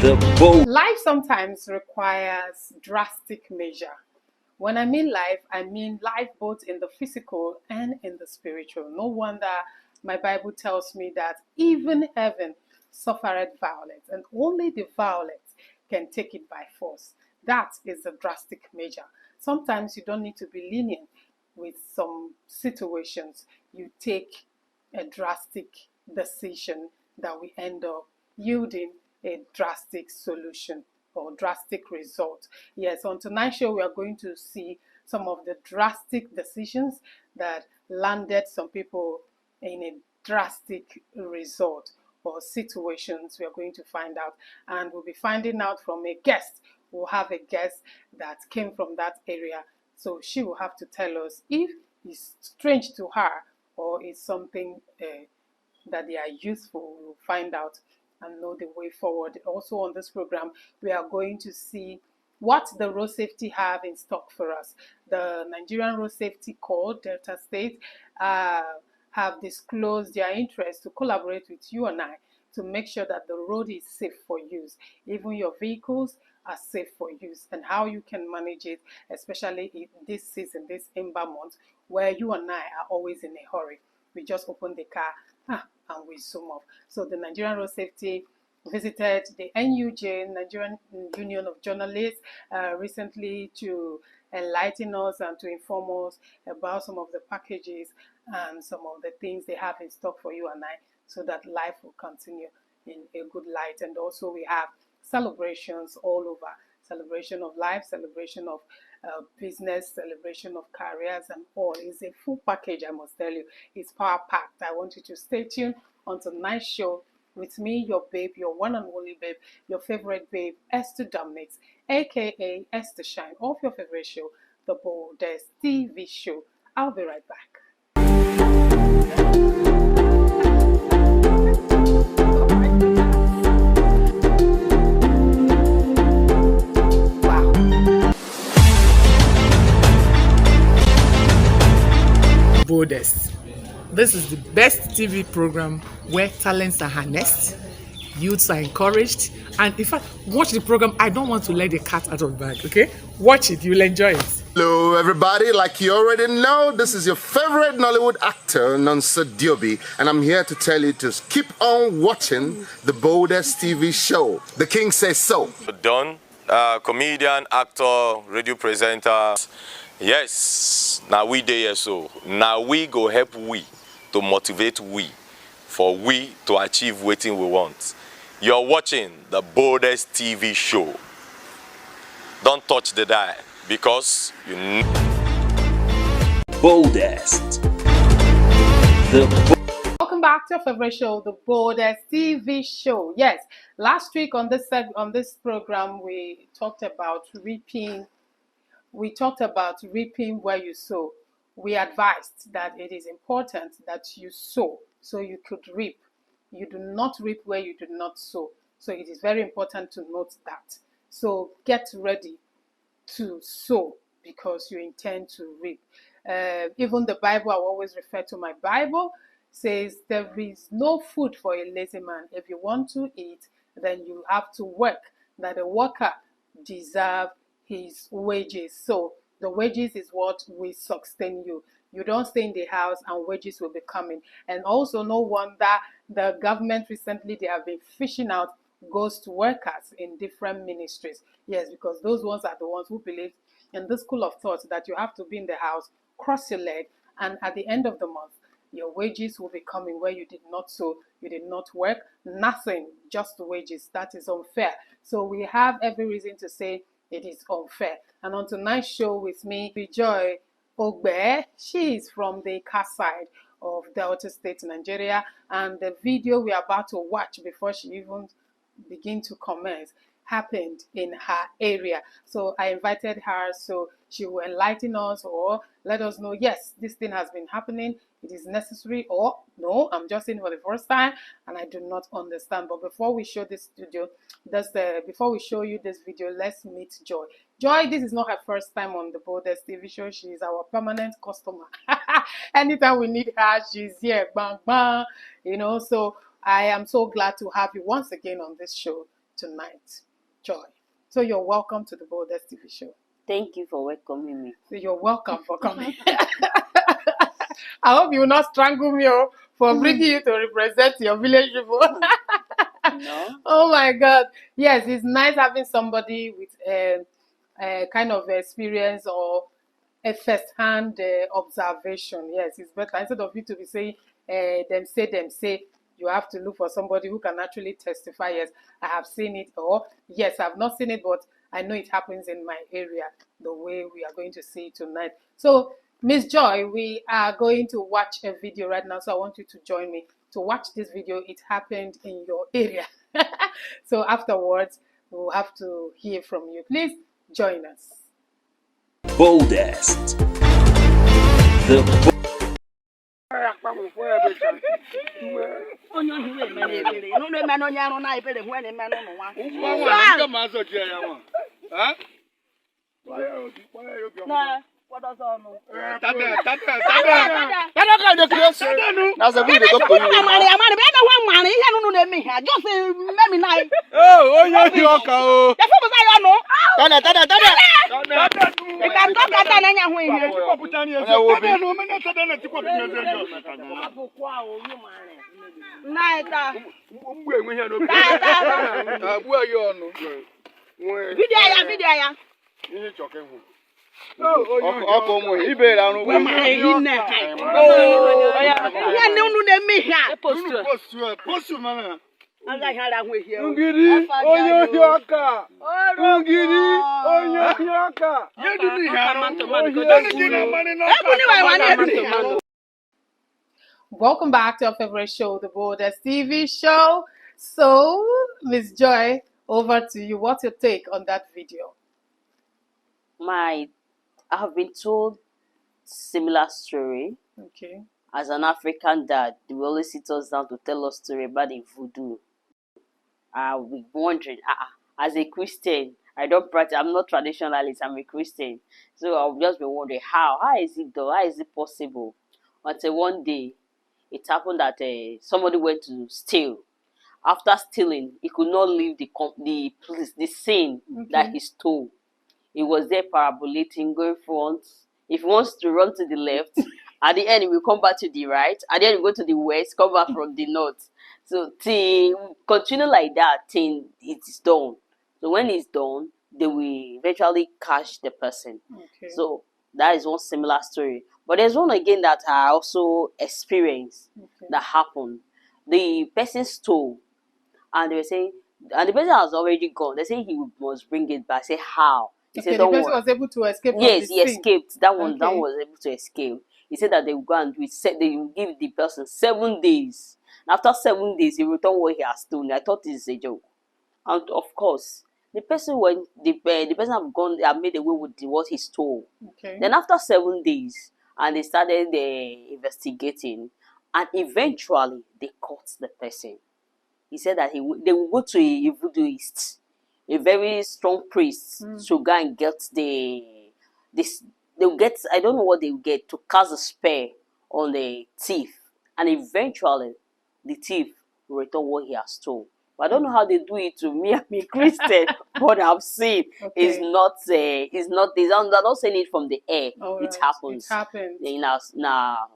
Life sometimes requires drastic measure. When I mean life both in the physical and in the spiritual. No wonder my Bible tells me that even heaven suffereth violence, and only the violent can take it by force. That is a drastic measure. Sometimes you don't need to be lenient with some situations. You take a drastic decision that we end up yielding a drastic solution or drastic result. Yes, on tonight's show, we are going to see some of the drastic decisions that landed some people in a drastic result or situations. We are going to find out, and we'll be finding out from a guest. We'll have a guest that came from that area, so she will have to tell us if it's strange to her or it's something that they are useful. We'll find out and know the way forward. Also on this program, we are going to see what the road safety have in stock for us. The Nigerian Road Safety Corps, Delta State, have disclosed their interest to collaborate with you and I to make sure that the road is safe for use. Even your vehicles are safe for use, and how you can manage it, especially in this season, this Ember month, where you and I are always in a hurry. We just open the car and we zoom off. So the Nigerian Road Safety visited the NUJ, Nigerian Union of Journalists, recently to enlighten us and to inform us about some of the packages and some of the things they have in stock for you and I, so that life will continue in a good light. And also we have celebrations all over. Celebration of life, celebration of business, celebration of careers, and all. It's a full package, I must tell you. It's power packed. I want you to stay tuned on tonight's show with me, your babe, your one and only babe, your favorite babe, Esther Dominates, aka Esther Shine, of your favorite show, the Boldest TV show. I'll be right back. Boldest. This is the best TV program where talents are harnessed, youths are encouraged, and in fact, watch the program. I don't want to let the cat out of the bag, okay? Watch it, you'll enjoy it. Hello, everybody. Like you already know, this is your favorite Nollywood actor, Nonso Diobi, and I'm here to tell you to keep on watching the Boldest TV show. The king says so. Don, comedian, actor, radio presenter. Yes, now we there, so now we go help we to motivate we for we to achieve what we want. You're watching the Boldest TV show. Don't touch the dial because you know. Boldest. Welcome back to your favorite show, the Boldest TV show. Yes, last week on this program we talked about reaping. We talked about reaping where you sow. We advised that it is important that you sow so you could reap. You do not reap where you do not sow. So it is very important to note that. So get ready to sow because you intend to reap. Even the Bible, I always refer to my Bible, says there is no food for a lazy man. If you want to eat, then you have to work, that a worker deserves his wages. So the wages is what will sustain you. You don't stay in the house and wages will be coming. And also no wonder the government recently, they have been fishing out ghost workers in different ministries. Yes, because those ones are the ones who believe in the school of thought that you have to be in the house, cross your leg, and at the end of the month, your wages will be coming where you did not sow, you did not work, nothing, just the wages. That is unfair. So we have every reason to say it is unfair. And on tonight's show with me, Joy Ogbe. She is from the car side of Delta State, Nigeria. And the video we are about to watch before she even begin to comment happened in her area. So I invited her so she will enlighten us or let us know, yes, this thing has been happening, it is necessary, or no, I'm just in for the first time and I do not understand. But before we show this video, before we show you this video, let's meet Joy. Joy, this is not her first time on the Boldest TV show. She is our permanent customer. Anytime we need her, she's here. Bang, bang. You know, so I am so glad to have you once again on this show. tonight. Joy. So you're welcome to the Boldest TV show. Thank you for welcoming me. So you're welcome for coming. I hope you will not strangle me for bringing you to represent your village people. No. Oh my God. Yes, it's nice having somebody with a kind of experience or a first-hand observation. Yes, it's better. Instead of you to be saying, them say, you have to look for somebody who can actually testify, yes, I have seen it, or yes, I've not seen it, but I know it happens in my area, the way we are going to see it tonight. So, Miss Joy, we are going to watch a video right now, so I want you to join me to watch this video. It happened in your area. So afterwards, we'll have to hear from you. Please join us. Boldest. Welcome back to our favorite show, the Boldest TV show. So, Miss Joy, over to you. What's your take on that video? I have been told similar story. Okay. As an African dad, they will always sit us down to tell us story about the voodoo. I'll be wondering, as a Christian, I don't practice, I'm not traditionalist, I'm a Christian. So I'll just be wondering, how is it done? How is it possible? Until one day, it happened that somebody went to steal. After stealing, he could not leave the scene that he stole. He was there parabolating, going front. If he wants to run to the left, at the end he will come back to the right. At the end he will go to the west, come back from the north. So continue like that till it is done. So when it's done, they will eventually catch the person. Okay. So that is one similar story. But there's one again that I also experienced that happened. The person stole, and they were saying, and the person has already gone. They say he must bring it back. I say, how? He said, the don't person worry. was able to escape. Yes, from he the scene. escaped. That one was able to escape. He said that they will go and do it. They will give the person 7 days. After 7 days, he returned what he has stolen. I thought this is a joke. And of course, the person have gone, have made away with what he stole. Okay. Then after 7 days, and they started investigating, and eventually they caught the person. He said that they will go to a voodooist, a very strong priest, to go and get they'll get, I don't know what they will get, to cast a spell on the thief, and eventually the thief will return what he has stolen. But I don't know how they do it to me. I'm a Christian, but I've seen it's not. They're not saying it from the air. It happens. It happens in our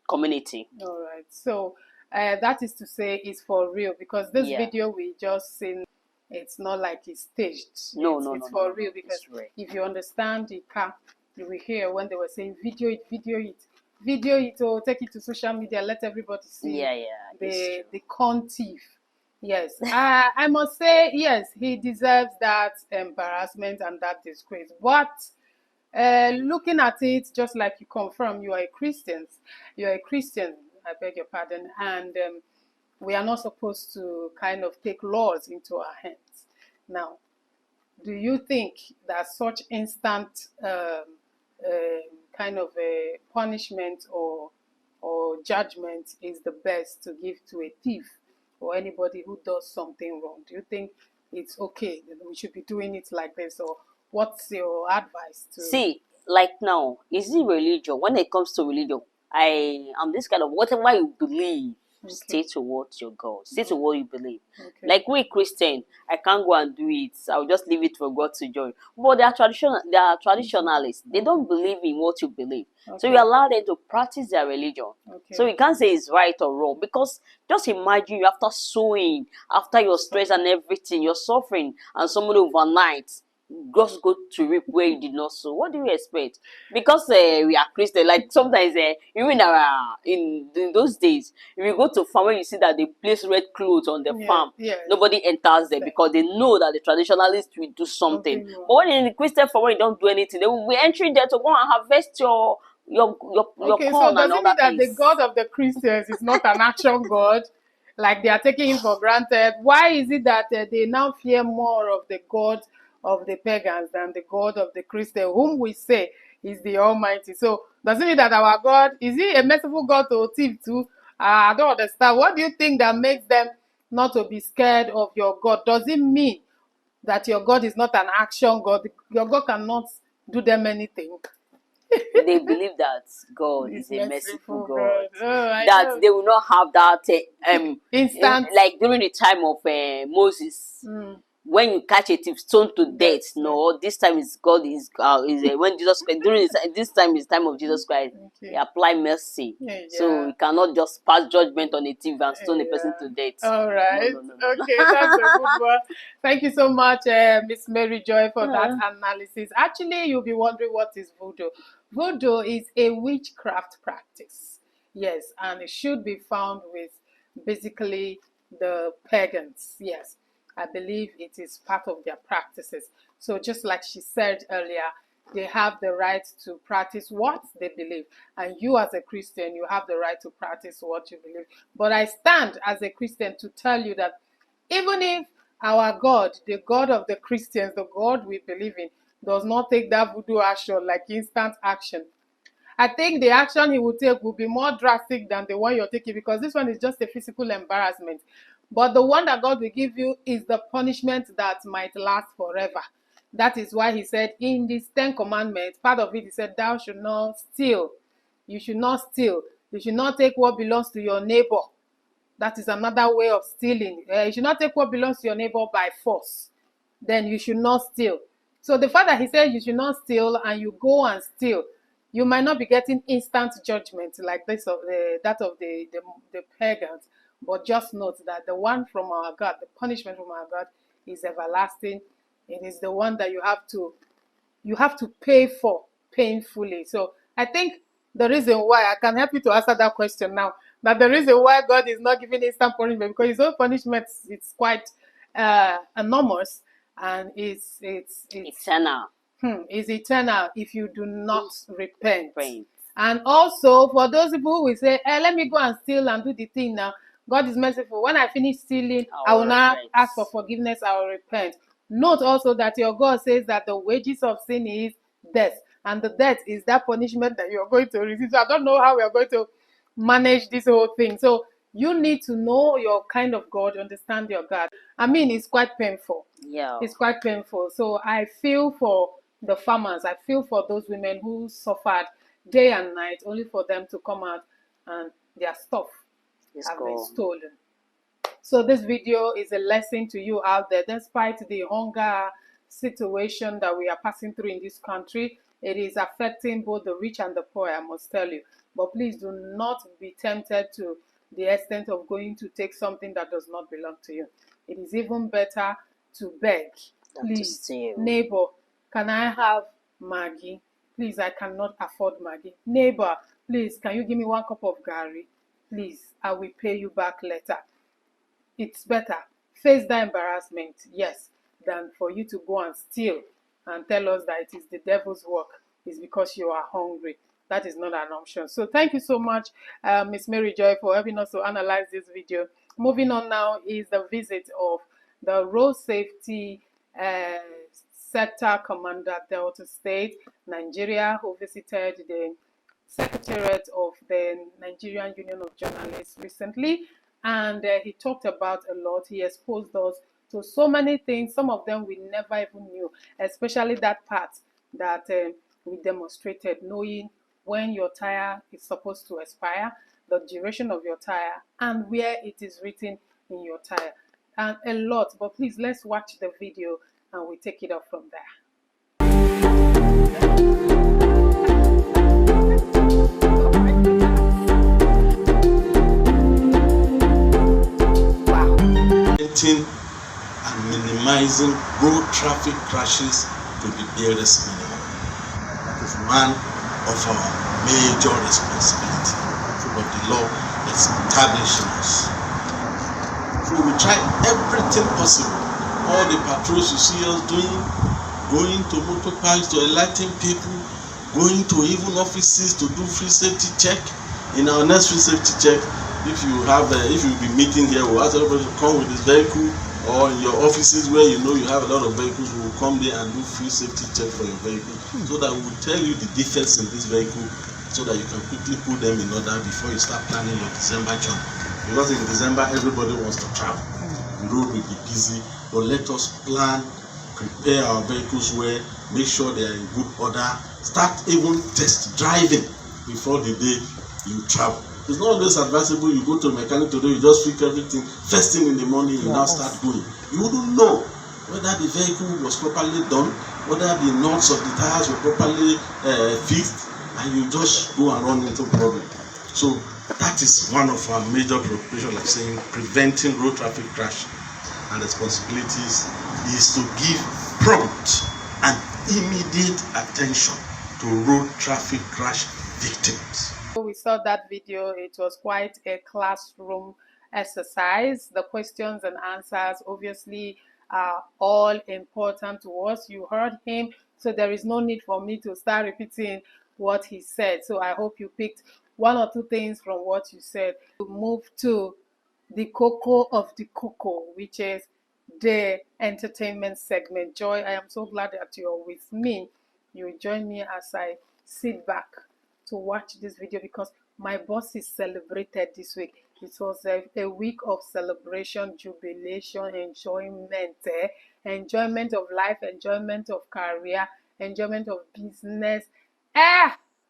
community. All right. So that is to say, it's for real, because this video we just seen, it's not like it's staged. It's for real, because if you understand the car, you will hear when they were saying video it, or take it to social media, let everybody see the con thief. Yes, I must say, yes, he deserves that embarrassment and that disgrace. But looking at it, just like you confirm, you are a Christian. I beg your pardon, and we are not supposed to kind of take laws into our hands. Now, do you think that such instant kind of a punishment or judgment is the best to give to a thief or anybody who does something wrong? Do you think it's okay that we should be doing it like this, or what's your advice to? See, like now, is it religion? When it comes to religion, I am this kind of whatever you believe, Stay to what your God. Stay to what you believe. Okay. Like we Christian, I can't go and do it. I'll just leave it for God to join. But they are traditionalists. They don't believe in what you believe. So Okay. you allow them to practice their religion. Okay. So you can't say it's right or wrong, because just imagine you after sowing, after your stress and everything, you're suffering, and somebody overnight just go to reap where you did not sow. What do you expect? Because we are Christian, like sometimes even in those days, if you go to farm, when you see that they place red clothes on the farm, yes. nobody enters there because they know that the traditionalists will do something. Okay, But when in the Christian farm, when you don't do anything, they will be entering there to go and harvest your Okay, so corn does and it other mean that the things. God of the Christians is not an action God? Like they are taking him for granted. Why is it that they now fear more of the God of the pagans than the God of the Christian, whom we say is the Almighty? So does it mean that our God, is he a merciful God to thief too? I don't understand. What do you think that makes them not to be scared of your God? Does it mean that your God is not an action God? Your God cannot do them anything. They believe that God This is a merciful merciful God. God. Oh, I That know. they will not have that Instant. like during the time of Moses. Mm, When you catch a thief, stoned to death. that's No, this time is God is when Jesus Christ, during this time is time of Jesus Christ. He okay. apply mercy, Yeah, so yeah. you cannot just pass judgment on a thief and stone a person Yeah. to death. All No, right. no, no, no, Okay, that's a good one. Thank you so much, Miss Mary Joy, for that no. analysis. Actually, you'll be wondering what is voodoo. Voodoo is a witchcraft practice. Yes, and it should be found with basically the pagans. Yes, I believe it is part of their practices. So just like she said earlier, they have the right to practice what they believe. And you as a Christian, you have the right to practice what you believe. But I stand as a Christian to tell you that even if our God, the God of the Christians, the God we believe in, does not take that voodoo action like instant action, I think the action he will take will be more drastic than the one you're taking, because this one is just a physical embarrassment. But the one that God will give you is the punishment that might last forever. That is why he said in these 10 commandments, part of it, he said, thou should not steal. You should not steal. You should not take what belongs to your neighbor. That is another way of stealing. You should not take what belongs to your neighbor by force. Then you should not steal. So the fact that he said you should not steal and you go and steal, you might not be getting instant judgment like this of that of the pagans. But just note that the one from our God, the punishment from our God, is everlasting. It is the one that you have to pay for painfully. So I think the reason why I can help you to answer that question now, that the reason why God is not giving instant punishment, because his own punishment it's quite enormous, and it's Eternal. is eternal if you do not repent. Praying. And also for those people who will say, let me go and steal and do the thing now. God is merciful. When I finish stealing, I will now repent. ask for forgiveness. I will repent. Note also that your God says that the wages of sin is death. And the death is that punishment that you're going to receive. So I don't know how we are going to manage this whole thing. So you need to know your kind of God, understand your God. I mean, it's quite painful. Yeah. It's quite painful. So I feel for the farmers. I feel for those women who suffered day and night only for them to come out and their stuff have been stolen. So this video is a lesson to you out there. Despite the hunger situation that we are passing through in this country, it is affecting both the rich and the poor, I must tell you. But please do not be tempted to the extent of going to take something that does not belong to you. It is even better to beg. Please, neighbor, can I have Maggie? Please, I cannot afford Maggie. Neighbor, please, can you give me 1 cup of Gary? Please, I will pay you back later. It's better. Face that embarrassment, yes, than for you to go and steal and tell us that it is the devil's work. It's because you are hungry. That is not an option. So thank you so much, Miss Mary Joy, for helping us to analyze this video. Moving on now is the visit of the Road Safety Sector Commander, Delta State, Nigeria, who visited the Secretariat of the Nigerian Union of Journalists recently, and he talked about a lot. He exposed us to so many things. Some of them we never even knew, especially that part that we demonstrated, knowing when your tire is supposed to expire, the duration of your tire, and where it is written in your tire, and a lot. But please, let's watch the video and we take it up from there. And minimizing road traffic crashes to the barest minimum. That is one of our major responsibility. So what the law is establishing us. So we try everything possible. All the patrols you see us doing, going to motor parks to enlighten people, going to even offices to do free safety check. In our next free safety check, if you will be meeting here, we'll ask everybody to come with this vehicle, or in your offices where you know you have a lot of vehicles, we will come there and do free safety check for your vehicle, so that we will tell you the defects in this vehicle, so that you can quickly put them in order before you start planning your December journey. Because in December everybody wants to travel, the road will be busy, but let us plan, prepare our vehicles well, make sure they are in good order, start even test driving before the day you travel. It's not always advisable you go to a mechanic today, you just fix everything. First thing in the morning, you now start going. You wouldn't know whether the vehicle was properly done, whether the nuts of the tires were properly fixed, and you just go and run into problem. So that is one of our major preoccupations, like saying preventing road traffic crash. And responsibilities is to give prompt and immediate attention to road traffic crash victims. We saw that video. It was quite a classroom exercise. The questions and answers obviously are all important to us. You heard him, so there is no need for me to start repeating what he said. So I hope you picked one or two things from what you said. We'll move to the cocoa of the cocoa, which is the entertainment segment. Joy, I am so glad that you are with me. You will join me as I sit back to watch this video, because my boss is celebrated this week. It was a week of celebration, jubilation, enjoyment, enjoyment of life, enjoyment of career, enjoyment of business,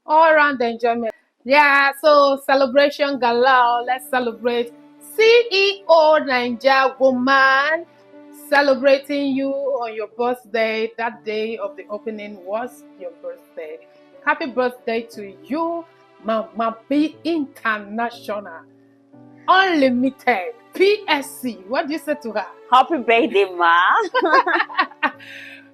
all around enjoyment. Yeah, so celebration galore. Let's celebrate CEO Naija woman, celebrating you on your birthday. That day of the opening was your birthday. Happy birthday to you, Mama B International, Unlimited, PSC. What do you say to her? Happy birthday, ma.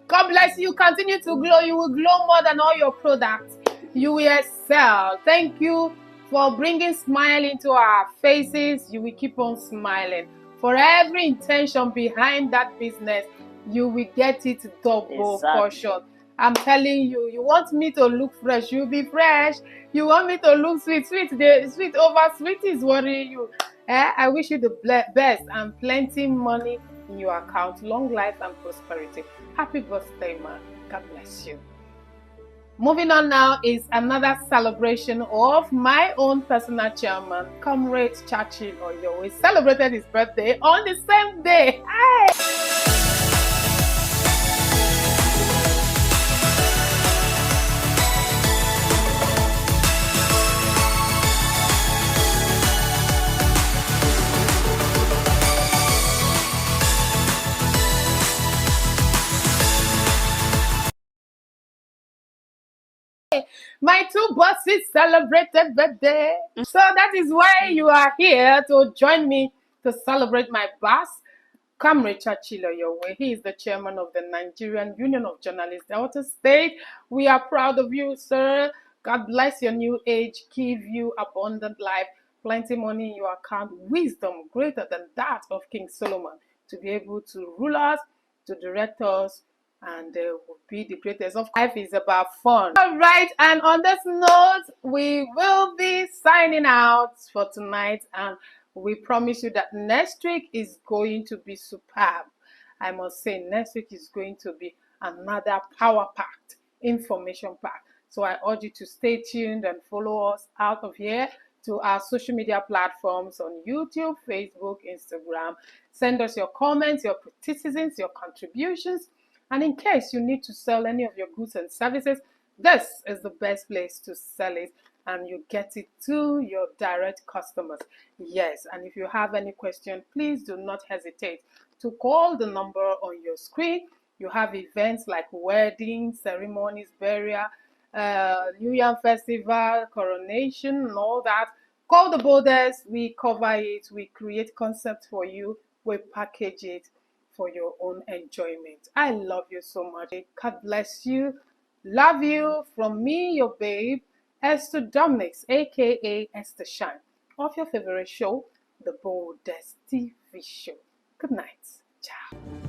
God bless you. Continue to glow. You will glow more than all your products. You will excel. Thank you for bringing smile into our faces. You will keep on smiling. For every intention behind that business, you will get it double portion. I'm telling you, you want me to look fresh, you'll be fresh. You want me to look sweet, sweet over sweet is worrying you. I wish you the best and plenty money in your account, long life and prosperity. Happy birthday, man. God bless you. Moving on now is another celebration of my own personal chairman, Comrade Churchill Oyowe. Celebrated his birthday on the same day. Hey! My two bosses celebrated birthday. So that is why you are here to join me to celebrate my boss, Comrade Churchill Oyowe. He is the chairman of the Nigerian Union of Journalists, Delta State. We are proud of you, sir. God bless your new age, give you abundant life, plenty money in your account, wisdom greater than that of King Solomon, to be able to rule us, to direct us, and will be the greatest. Of life is about fun. All right, and on this note, we will be signing out for tonight, and we promise you that next week is going to be superb. I must say, next week is going to be another power-packed, information-packed. So I urge you to stay tuned and follow us out of here to our social media platforms on YouTube, Facebook, Instagram. Send us your comments, your criticisms, your contributions. And in case you need to sell any of your goods and services, This is the best place to sell it, and you get it to your direct customers. Yes, and if you have any question, please do not hesitate to call the number on your screen. You have events like weddings, ceremonies, burial, New Year festival, coronation, and all that. Call the Boldest. We cover it. We create concepts for you. We package it for your own enjoyment. I love you so much. God bless you. Love you from me, your babe, Esther Dominics, aka Esther Shine, of your favorite show, The Boldest TV Show. Good night. Ciao.